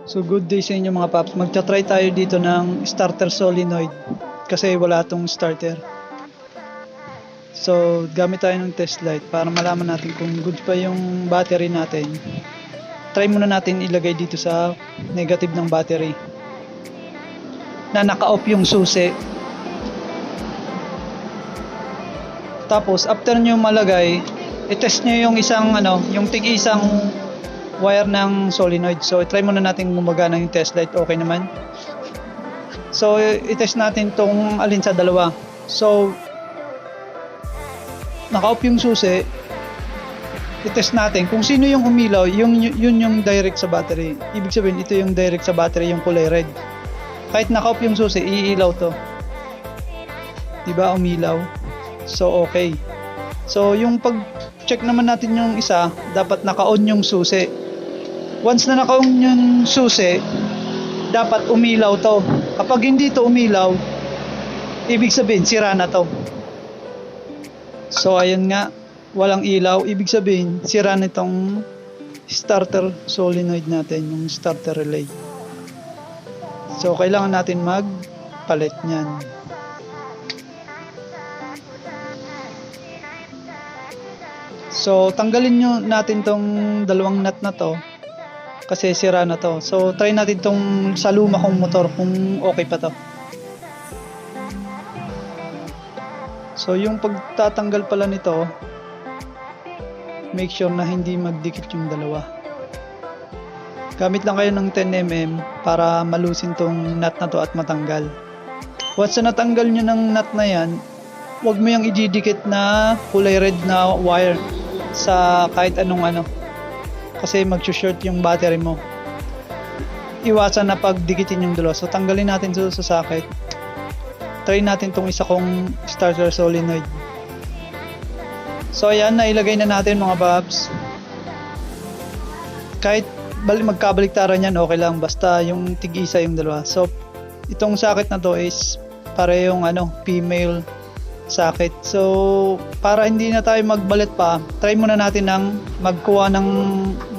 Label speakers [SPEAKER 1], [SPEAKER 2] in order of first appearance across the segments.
[SPEAKER 1] So good day sa inyo mga paps. Magta-try tayo dito ng starter solenoid kasi wala tong starter. So gamit tayo ng test light para malaman natin kung good pa yung battery natin. Try muna natin ilagay dito sa negative ng battery na naka-off yung susi. Tapos after nyo malagay, i-test nyo yung yung tig-isang wire ng solenoid. So try muna natin gumagana yung test light. Okay naman. So i-test natin tong alin sa dalawa. So naka-off yung susi. I-test natin kung sino yung umilaw, yun yung direct sa battery. Ibig sabihin ito yung direct sa battery, yung kulay red. Kahit naka-off yung susi, iilaw to. Diba umilaw? So okay. So yung pag-check naman natin yung isa, dapat naka-on yung susi. Once na naka-on yung susi, dapat umilaw to. Kapag hindi to umilaw, ibig sabihin sira na to. So ayun nga, walang ilaw, ibig sabihin sira nitong starter solenoid natin, yung starter relay. So kailangan natin magpalit niyan. So tanggalin natin tong dalawang nut na to kasi sira na to. So try natin tong sa luma kong motor kung okay pa to. So yung pagtatanggal pala nito, make sure na hindi magdikit yung dalawa. Gamit lang kayo ng 10mm para malusin tong nut na to at matanggal. Once na natanggal nyo ng nut na yan, huwag mo yung ididikit na kulay red na wire sa kahit anong kasi mag-short yung battery mo. Iwasan na pagdikitin yung dalawa. So tanggalin natin sa socket. Try natin tong isa kong starter solenoid. So ayan, nailagay na natin mga babs. Kahit magkabaliktaran yan, okay lang, basta yung tig-isa yung dalawa. So itong socket na to is parehong female socket. So para hindi na tayo magbalit pa, try muna natin ng magkuha ng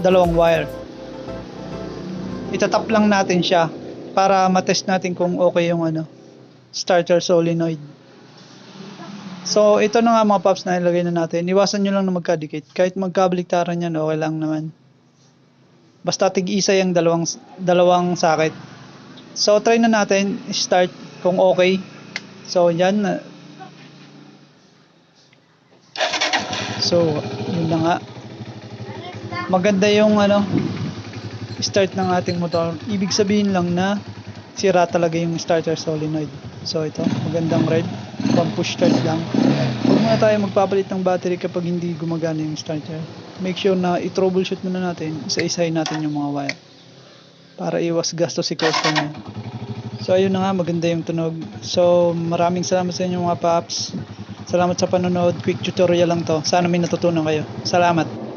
[SPEAKER 1] dalawang wire. Itatap lang natin siya para matest natin kung okay yung starter solenoid. So ito na nga mga paps, na ilagay na natin. Iwasan nyo lang na magkadikit. Kahit magkabaliktaran yan, okay lang naman. Basta tig-isa yung dalawang socket. So try na natin start kung okay. So yan. So yun na nga. Maganda yung start ng ating motor. Ibig sabihin lang na sira talaga yung starter solenoid. So ito, magandang red. Pang push start lang. Huwag muna tayo magpapalit ng battery kapag hindi gumagana yung starter. Make sure na i-troubleshoot muna natin. Isa-isahin natin yung mga wire para iwas gasto si customer. So ayun na nga, maganda yung tunog. So maraming salamat sa inyo mga paps. Salamat sa panonood. Quick tutorial lang to. Sana may natutunan kayo. Salamat.